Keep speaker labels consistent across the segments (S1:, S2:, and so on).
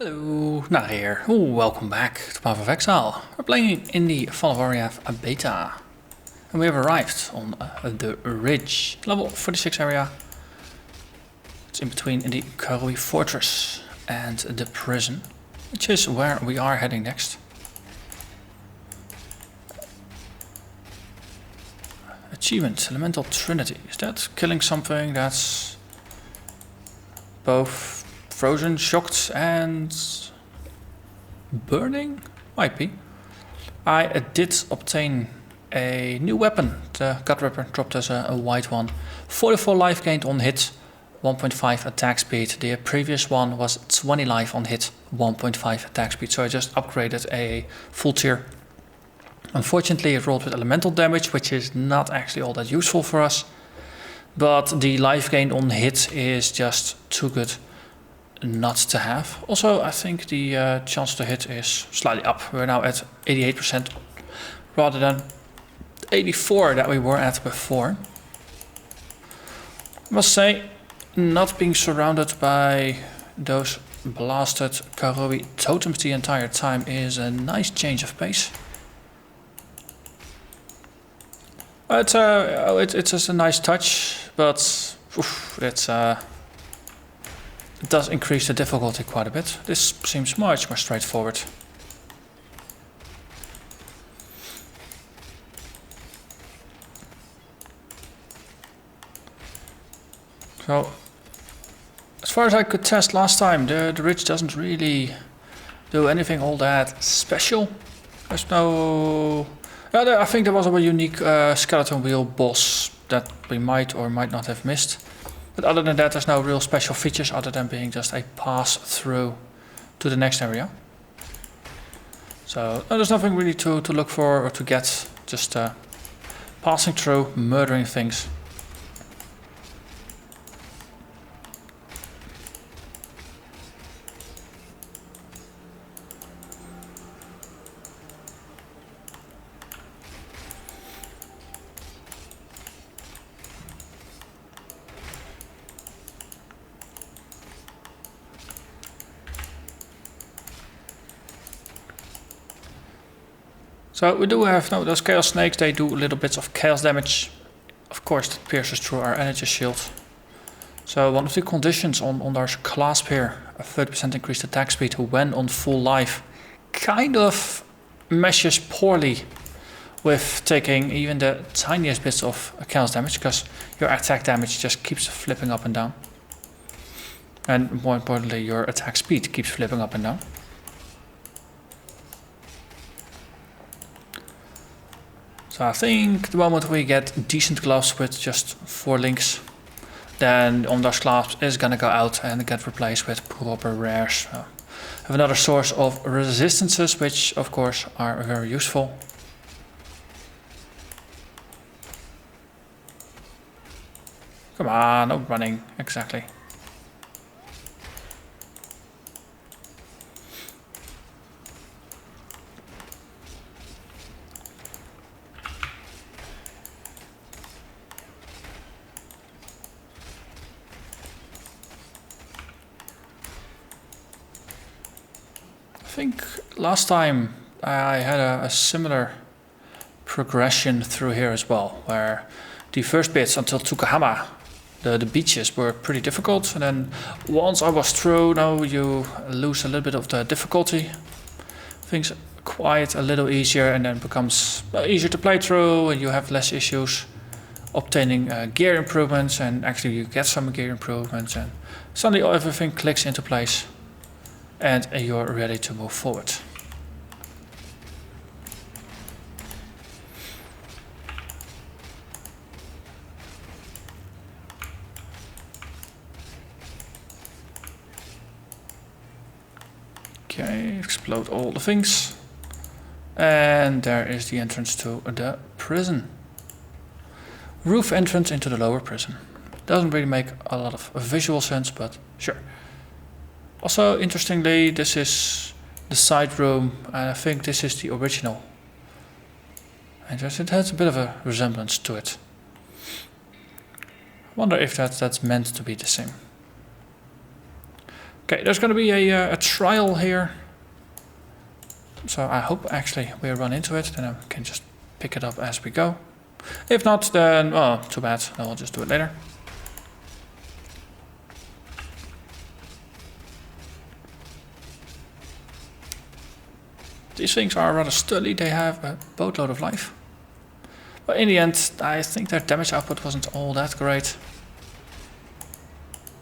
S1: Hello, Narnach here. Welcome back to Path of Exile. We're playing in the Fall of Oriath beta. And we have arrived on the ridge, level 46 area. It's in between the Karui fortress and the prison, which is where we are heading next. Achievement, Elemental Trinity. Is that killing something that's both frozen, shocked and burning? Might be. I did obtain a new weapon. The gut ripper dropped as a white one. 44 life gained on hit, 1.5 attack speed. The previous one was 20 life on hit, 1.5 attack speed. So I just upgraded a full tier. Unfortunately it rolled with elemental damage, which is not actually all that useful for us. But the life gain on hit is just too good not to have. Also, I think the chance to hit is slightly up. We're now at 88% rather than 84 that we were at before. I must say, not being surrounded by those blasted Karui totems the entire time is a nice change of pace. It's just a nice touch, but it does increase the difficulty quite a bit. This seems much more straightforward. So, as far as I could test last time, the ridge doesn't really do anything all that special. There's no... I think there was a unique skeleton wheel boss that we might or might not have missed. But other than that, there's no real special features other than being just a pass through to the next area. So there's nothing really to look for or to get, just passing through, murdering things. So we do have those chaos snakes. They do little bits of chaos damage. Of course, that pierces through our energy shield. So one of the conditions on our clasp here, a 30% increased attack speed when on full life, kind of meshes poorly with taking even the tiniest bits of chaos damage, because your attack damage just keeps flipping up and down. And more importantly, your attack speed keeps flipping up and down. So I think the moment we get decent gloves with just 4 links, then Ondar's clasp is gonna go out and get replaced with proper rares. So have another source of resistances, which of course are very useful. Come on, no running, exactly. I think last time I had a similar progression through here as well, where the first bits until Tukahama, the beaches, were pretty difficult, and then once I was through, now you lose a little bit of the difficulty. Things quite a little easier, and then becomes easier to play through, and you have less issues obtaining gear improvements, and actually you get some gear improvements, and suddenly everything clicks into place. And you're ready to move forward. Okay, explode all the things. And there is the entrance to the prison. Roof entrance into the lower prison. Doesn't really make a lot of visual sense, but sure. Also, interestingly, this is the side room, and I think this is the original. And it has a bit of a resemblance to it. I wonder if that's meant to be the same. Okay, there's going to be a trial here. So I hope actually we run into it, then I can just pick it up as we go. If not, then, well, too bad. I'll just do it later. These things are rather sturdy. They have a boatload of life. But in the end, I think their damage output wasn't all that great.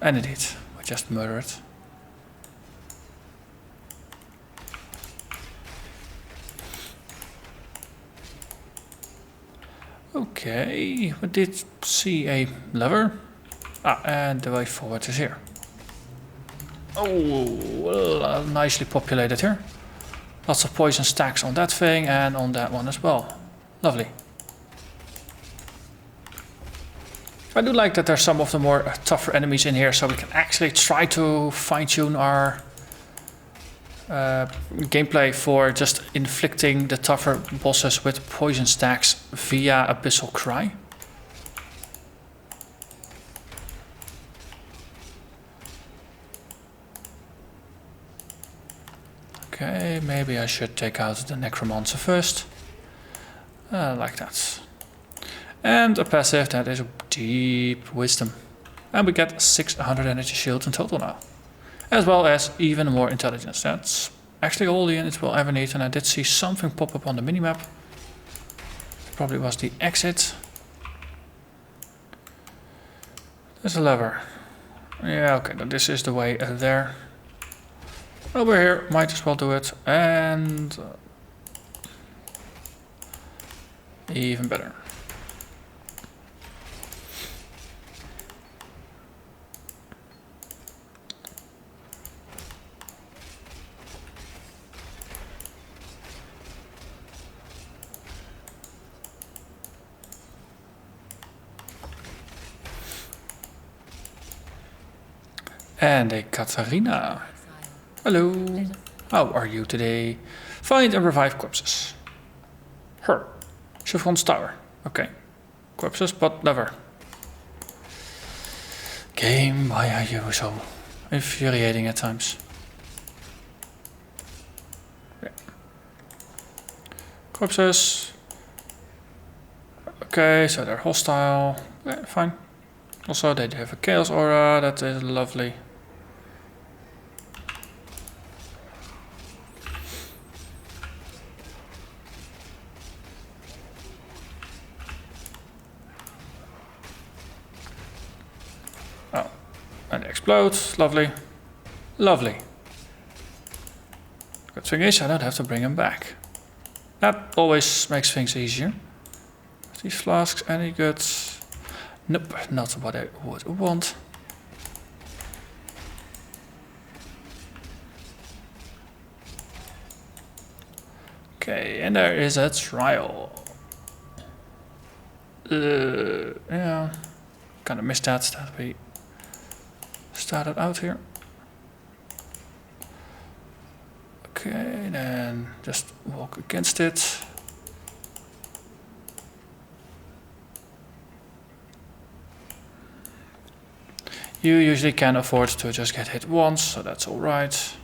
S1: And indeed, we just murder it. Okay, we did see a lever. Ah, and the way forward is here. Oh, well, nicely populated here. Lots of poison stacks on that thing and on that one as well. Lovely. I do like that there's some of the more tougher enemies in here, so we can actually try to fine-tune our gameplay for just inflicting the tougher bosses with poison stacks via Abyssal Cry. Okay, maybe I should take out the Necromancer first. Like that. And a passive that is Deep Wisdom. And we get 600 energy shields in total now. As well as even more intelligence. That's actually all the units we'll ever need. And I did see something pop up on the minimap. Probably was the exit. There's a lever. Yeah, okay, this is the way there. Over here, might as well do it. And even better. And a Katarina. Hello. How are you today? Find and revive corpses. Her. Chevron's tower. Okay. Corpses, but lever. Game, why are you so infuriating at times? Yeah. Corpses. Okay, so they're hostile. Yeah, fine. Also, they have a chaos aura. That is lovely. Oh, and they explode. Lovely. Lovely. Good thing is, I don't have to bring them back. That always makes things easier. Are these flasks any good? Nope, not what I would want. Okay, and there is a trial. Yeah, kind of missed that we started out here. Okay, then just walk against it. You usually can afford to just get hit once, so that's alright.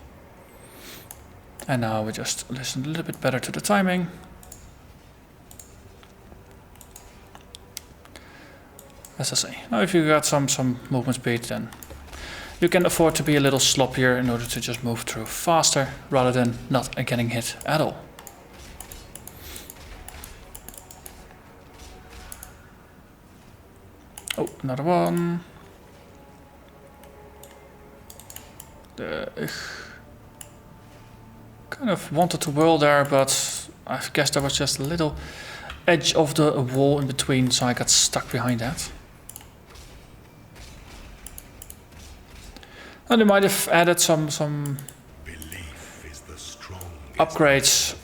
S1: And now we just listen a little bit better to the timing. As I say, now if you got some movement speed, then you can afford to be a little sloppier in order to just move through faster, rather than not getting hit at all. Oh, another one. Kind of wanted to whirl there, but I guess there was just a little edge of the wall in between, so I got stuck behind that. And they might have added some upgrades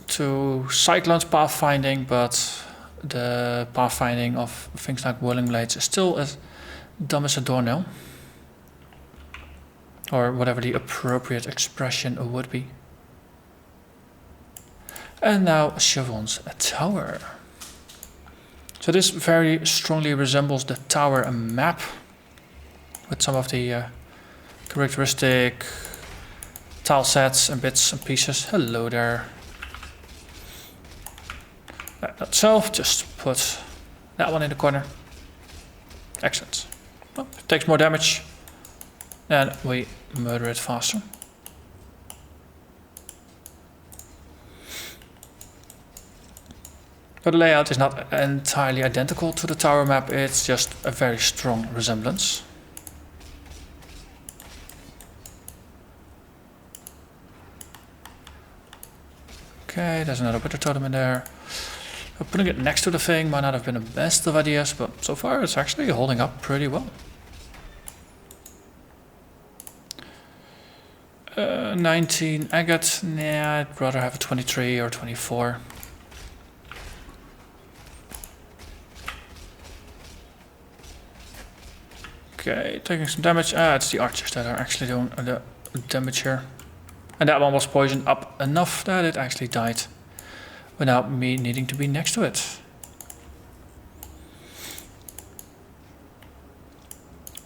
S1: to Cyclone's pathfinding, but the pathfinding of things like Whirling Blades is still as dumb as a doornail. Or whatever the appropriate expression would be. And now Chevron's tower. So this very strongly resembles the tower map, with some of the characteristic tile sets and bits and pieces. Hello there. Not so, just put that one in the corner. Excellent. Well, it takes more damage, and we murder it faster. But the layout is not entirely identical to the tower map, it's just a very strong resemblance. Okay, there's another wither totem in there. Putting it next to the thing might not have been the best of ideas, but so far it's actually holding up pretty well. 19 agate, nah, I'd rather have a 23 or 24. Okay, taking some damage. It's the archers that are actually doing the damage here. And that one was poisoned up enough that it actually died without me needing to be next to it.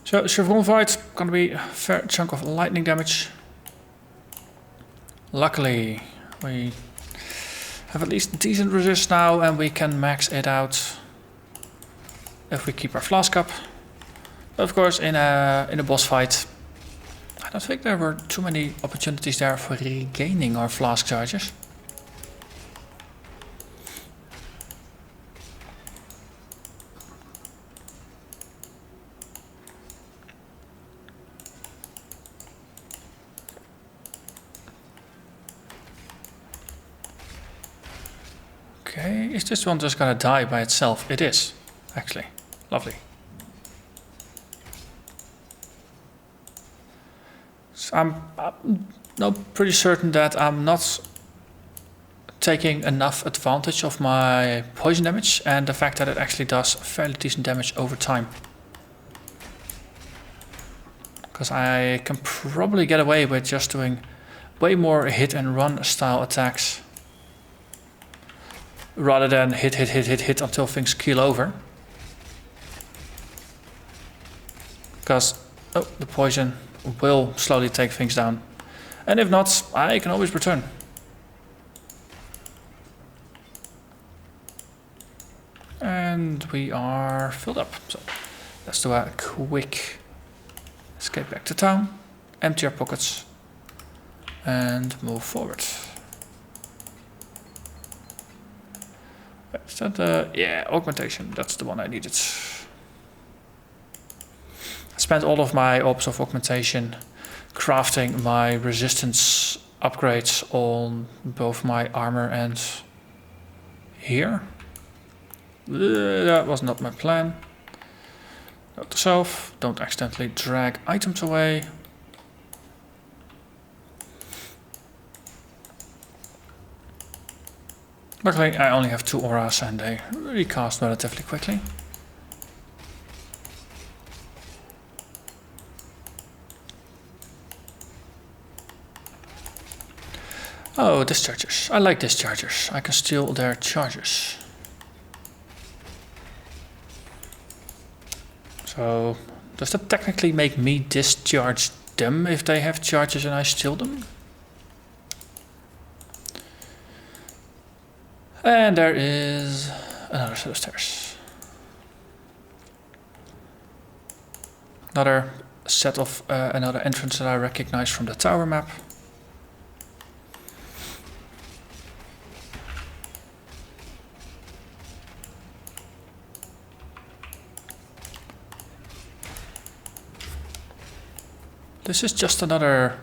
S1: So Chevron Fight, gonna be a fair chunk of lightning damage. Luckily, we have at least decent resist now, and we can max it out if we keep our flask up. But of course, in a boss fight, I don't think there were too many opportunities there for regaining our flask charges. Okay, is this one just gonna die by itself? It is, actually. Lovely. So I'm pretty certain that I'm not taking enough advantage of my poison damage and the fact that it actually does fairly decent damage over time. Because I can probably get away with just doing way more hit and run style attacks rather than hit until things keel over. Because the poison will slowly take things down. And if not, I can always return. And we are filled up. So let's do a quick escape back to town, empty our pockets, and move forward. Is that yeah, augmentation, that's the one I needed. I spent all of my orbs of augmentation crafting my resistance upgrades on both my armor and here. That was not my plan. Note to self, don't accidentally drag items away. Luckily, I only have 2 auras and they recast relatively quickly. Oh, dischargers. I like dischargers. I can steal their charges. So, does that technically make me discharge them if they have charges and I steal them? And there is another set of stairs. Another set of another entrance that I recognize from the tower map. This is just another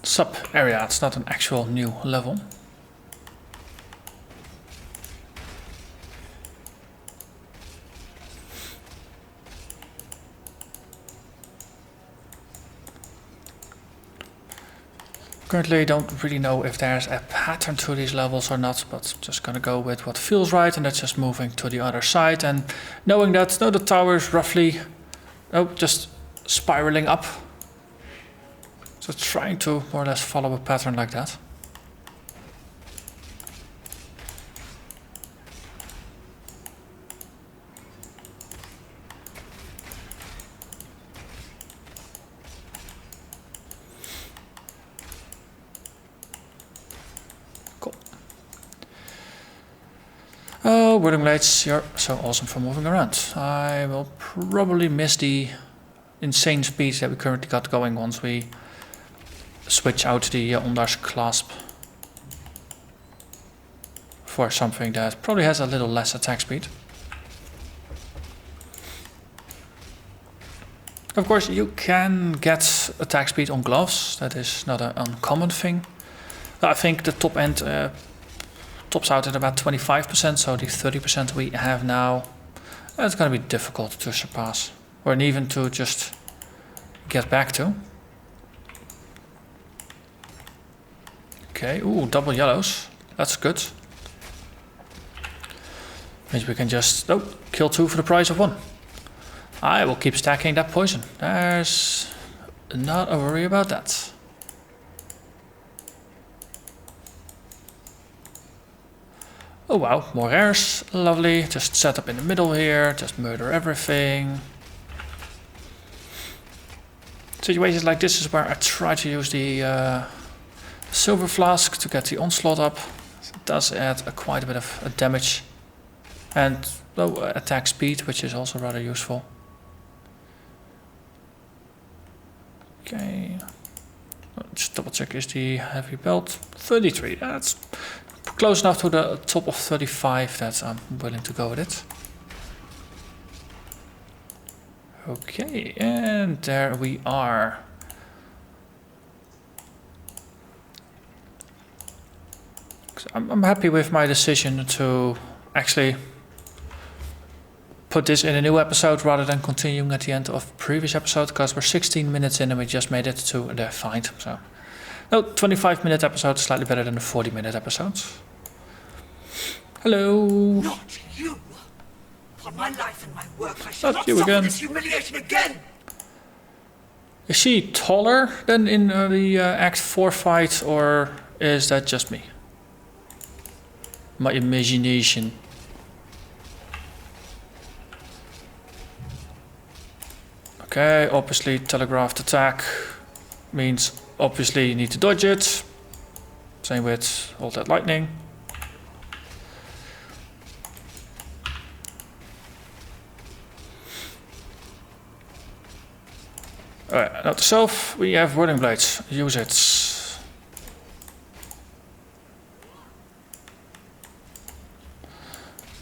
S1: sub area, it's not an actual new level. Currently don't really know if there's a pattern to these levels or not, but just gonna go with what feels right, and that's just moving to the other side and knowing that the tower is roughly just spiraling up. So trying to more or less follow a pattern like that. Oh, Whirling Blades, you're so awesome for moving around. I will probably miss the insane speed that we currently got going once we switch out the Ondar's Clasp for something that probably has a little less attack speed. Of course, you can get attack speed on gloves. That is not an uncommon thing. I think the top end tops out at about 25%, so the 30% we have now, it's going to be difficult to surpass, or even to just get back to. Okay, ooh, double yellows. That's good. Means we can just kill 2 for the price of 1. I will keep stacking that poison. There's not a worry about that. Oh wow, more rares. Lovely. Just set up in the middle here. Just murder everything. Situations like this is where I try to use the silver flask to get the onslaught up. It does add quite a bit of damage. And attack speed, which is also rather useful. Okay. Just double check, is the heavy belt 33? That's close enough to the top of 35 that I'm willing to go with it. Okay, and there we are. So I'm happy with my decision to actually put this in a new episode rather than continuing at the end of the previous episode, because we're 16 minutes in and we just made it to the fight. So, no, 25-minute episode is slightly better than the 40-minute episodes. Hello.
S2: Not you. On my life and my work, I shall not
S1: you
S2: suffer
S1: again.
S2: this humiliation again.
S1: Is she taller than in the Act 4 fight, or is that just me? My imagination. Okay, obviously telegraphed attack means obviously you need to dodge it. Same with all that lightning. Alright, note to self, we have Whirling Blades. Use it.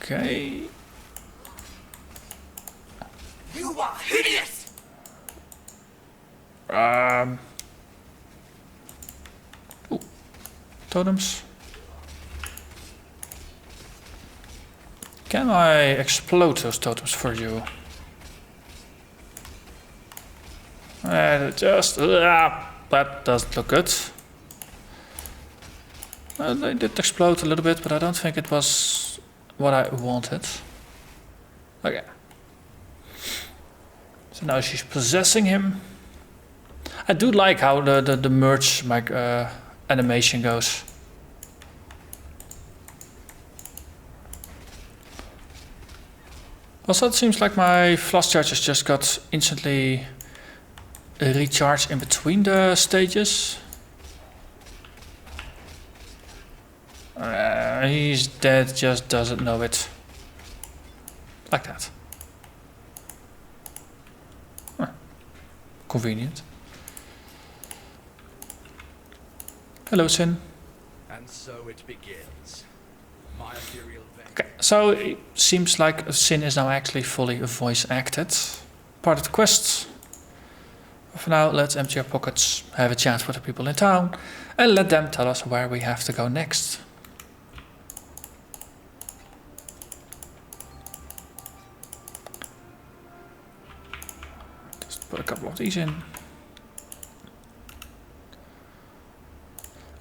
S1: Okay.
S2: You are hideous.
S1: Ooh, totems. Can I explode those totems for you? That doesn't look good. They did explode a little bit, but I don't think it was what I wanted. Okay. So now she's possessing him. I do like how the merge animation goes. Also, it seems like my flask charges just got instantly recharged in between the stages. He's dead, just doesn't know it. Like that. Convenient. Hello, Sin.
S3: And so it begins. My ethereal vein.
S1: Okay, so it seems like Sin is now actually fully voice acted. Part of the quest. For now, let's empty our pockets, have a chat with the people in town, and let them tell us where we have to go next. Just put a couple of these in.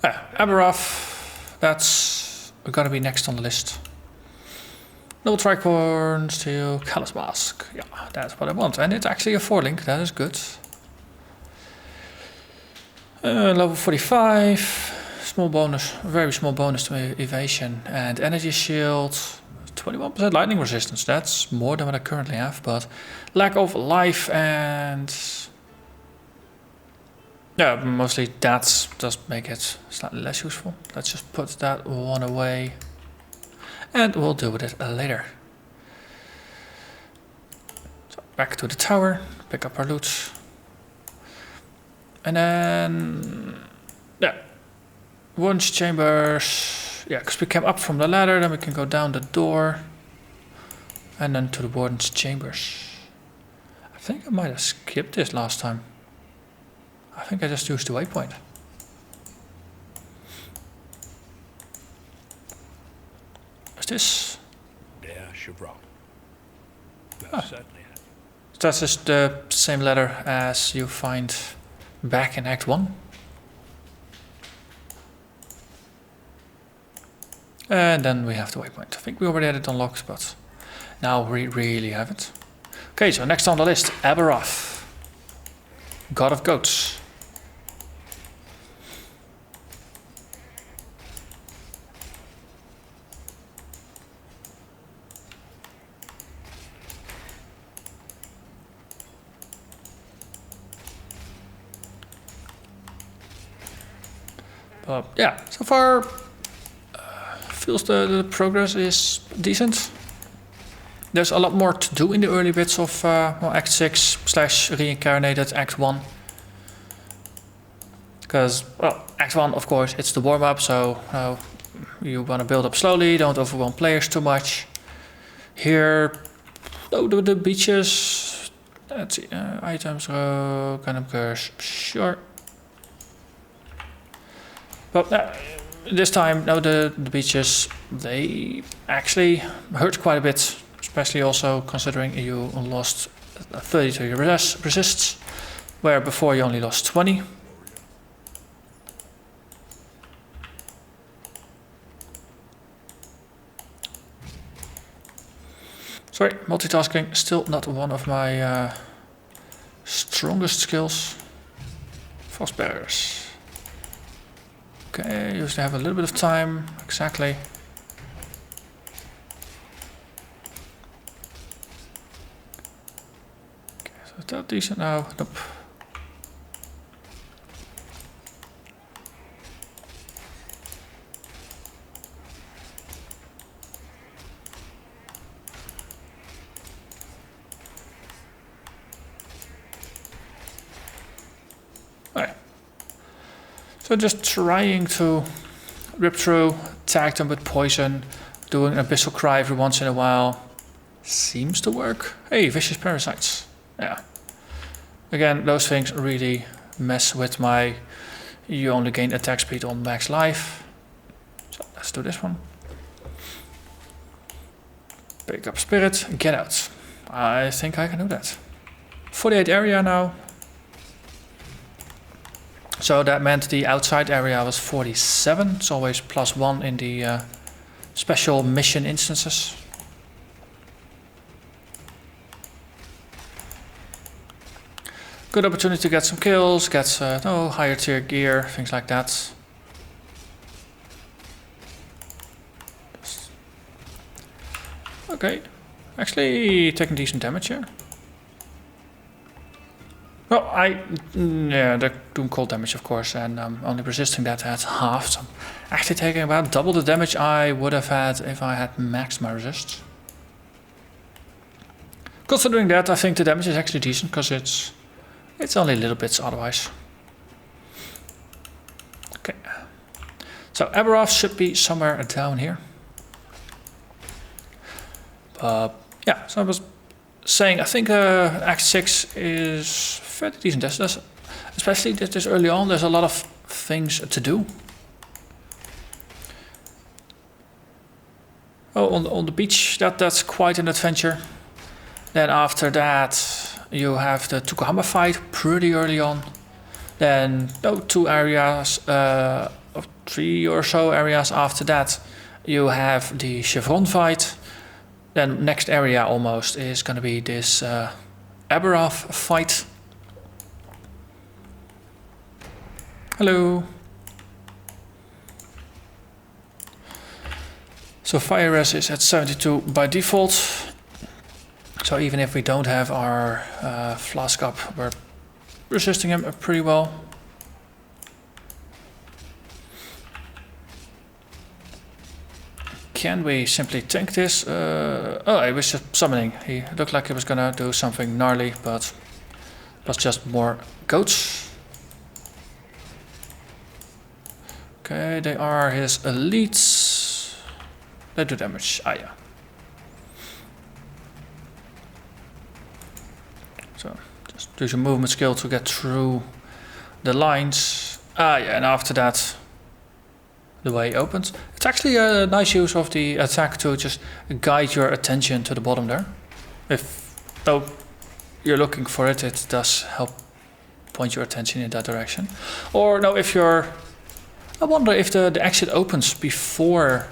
S1: Abberath, that's gotta be next on the list. No tricorn, steel, callous mask. Yeah, that's what I want. And it's actually a 4-link, that is good. Level 45, small bonus, very small bonus to evasion and energy shield. 21% lightning resistance, that's more than what I currently have, but lack of life and yeah, mostly that does make it slightly less useful. Let's just put that one away. and we'll deal with it later. So back to the tower, pick up our loot. And then, yeah, Warden's chambers. Yeah, because we came up from the ladder, then we can go down the door. And then to the Warden's chambers. I think I might have skipped this last time. I think I just used the waypoint. What's this?
S3: Dear Chevron. Certainly has.
S1: That's just the same ladder as you find back in Act 1. And then we have the waypoint. I think we already had it unlocked, but now we really have it. Okay, so next on the list, Abberath, God of Goats. Yeah, so far feels the progress is decent. There's a lot more to do in the early bits of well, Act 6 / reincarnated Act 1. Because, well, Act 1, of course, it's the warm-up, so you want to build up slowly, don't overwhelm players too much. Here, the beaches, let's see, items, kind of curse, sure. But this time, no, the beaches, they actually hurt quite a bit. Especially also considering you lost 30 to your resists, where before you only lost 20. Sorry, multitasking, still not one of my strongest skills. False barriers. Okay, usually have a little bit of time, exactly. Is that decent now? Nope. Alright. So just trying to rip through, tag them with poison, doing an Abyssal Cry every once in a while. Seems to work. Hey, vicious parasites. Yeah. Again, those things really mess with my... You only gain attack speed on max life. So let's do this one. Pick up spirit, get out. I think I can do that. 48 area now. So that meant the outside area was 47. It's always +1 in the special mission instances. Good opportunity to get some kills, get higher tier gear, things like that. Okay, actually taking decent damage here. Well, yeah, they're doing cold damage, of course, and I'm only resisting that at half. So I'm actually taking about double the damage I would have had if I had maxed my resist. Considering that, I think the damage is actually decent, because it's only little bits otherwise. Okay. So Abberath should be somewhere down here. Yeah, so I was saying, I think Act 6 is fairly decent. Especially this early on, there's a lot of things to do. Oh, on the beach, that's quite an adventure. Then after that, you have the Tukahama fight pretty early on. Then 2 areas, or 3 or so areas after that, you have the Chevron fight. Then next area almost is going to be this Abberath fight. Hello. So fire res is at 72 by default. So even if we don't have our flask up, we're resisting him pretty well. can we simply tank this? Oh, he was just summoning. He looked like he was gonna do something gnarly, but it was just more goats. Okay, they are his elites. They do damage. Ah, yeah. So, just use your movement skill to get through the lines. Ah, yeah, and after that, the way opens. It's actually a nice use of the attack to just guide your attention to the bottom there. If though you're looking for it, it does help point your attention in that direction. Or no, if you're... I wonder if the exit opens before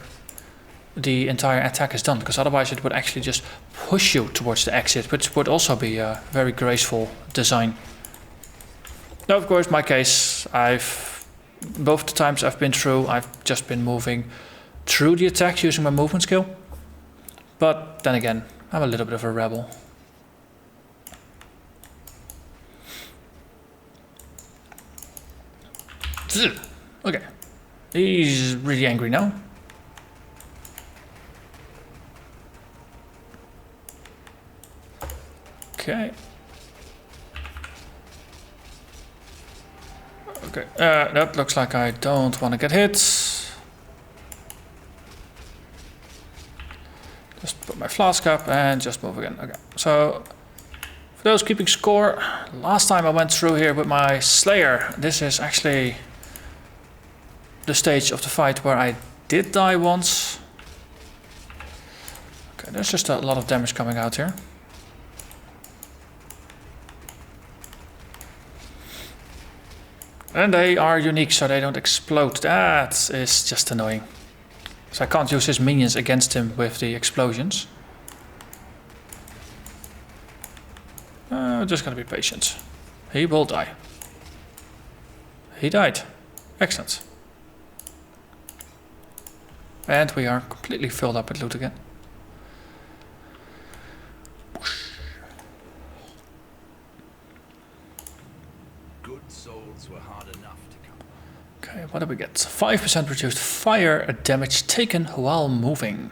S1: the entire attack is done, because otherwise it would actually just push you towards the exit, which would also be a very graceful design. Now, of course, my case, both the times I've been through, I've just been moving through the attack using my movement skill. But then again, I'm a little bit of a rebel. Okay, he's really angry now. Okay. Okay, that looks like I don't want to get hit. Just put my flask up and just move again. Okay, so for those keeping score, last time I went through here with my Slayer. This is actually the stage of the fight where I did die once. Okay, there's just a lot of damage coming out here. And they are unique, so they don't explode. That is just annoying. So I can't use his minions against him with the explosions. Just gonna be patient. He will die. He died. Excellent. And we are completely filled up with loot again.
S3: Good souls were hard enough to come.
S1: Okay, what do we get? 5% reduced fire damage taken while moving.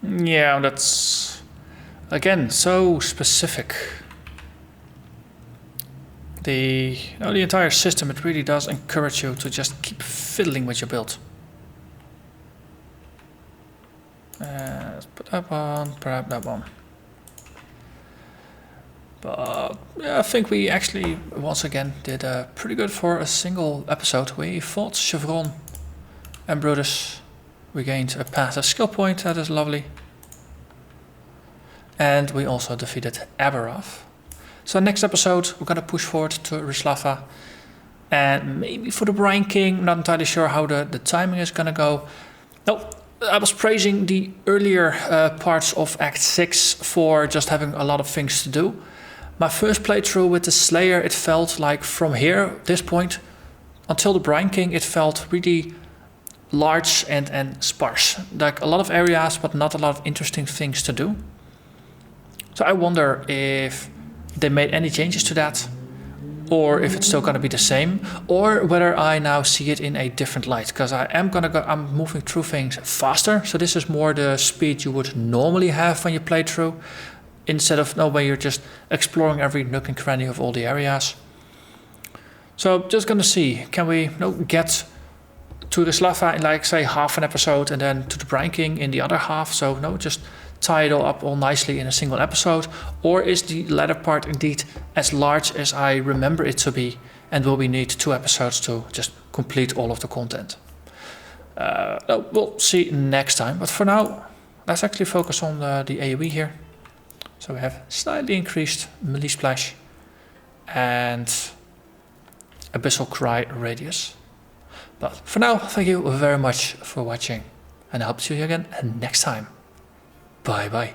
S1: Yeah, that's again so specific. The entire system, it really does encourage you to just keep fiddling with your build. Let's put that one, perhaps that one. But yeah, I think we actually once again did pretty good for a single episode. We fought Chevron and Brutus. We gained a Path of skill point, that is lovely. And we also defeated Abberath. So next episode, we're going to push forward to Rislava. And maybe for the Brine King, not entirely sure how the timing is going to go. No, I was praising the earlier parts of Act 6 for just having a lot of things to do. My first playthrough with the Slayer, it felt like from here, this point, until the Brine King, it felt really large and sparse. Like a lot of areas, but not a lot of interesting things to do. So I wonder if they made any changes to that, or if it's still going to be the same, or whether I now see it in a different light, because I'm moving through things faster. So this is more the speed you would normally have when you play through, instead of when you're just exploring every nook and cranny of all the areas. So just gonna see, can we get to the Slava in like say half an episode, and then to the Brine King in the other half, so just tie it all up all nicely in a single episode, or is the latter part indeed as large as I remember it to be, and will we need 2 episodes to just complete all of the content? We'll see next time, but for now let's actually focus on the AoE here. So we have slightly increased melee splash and Abyssal Cry radius. But for now, thank you very much for watching, and I hope to see you again next time. Bye bye.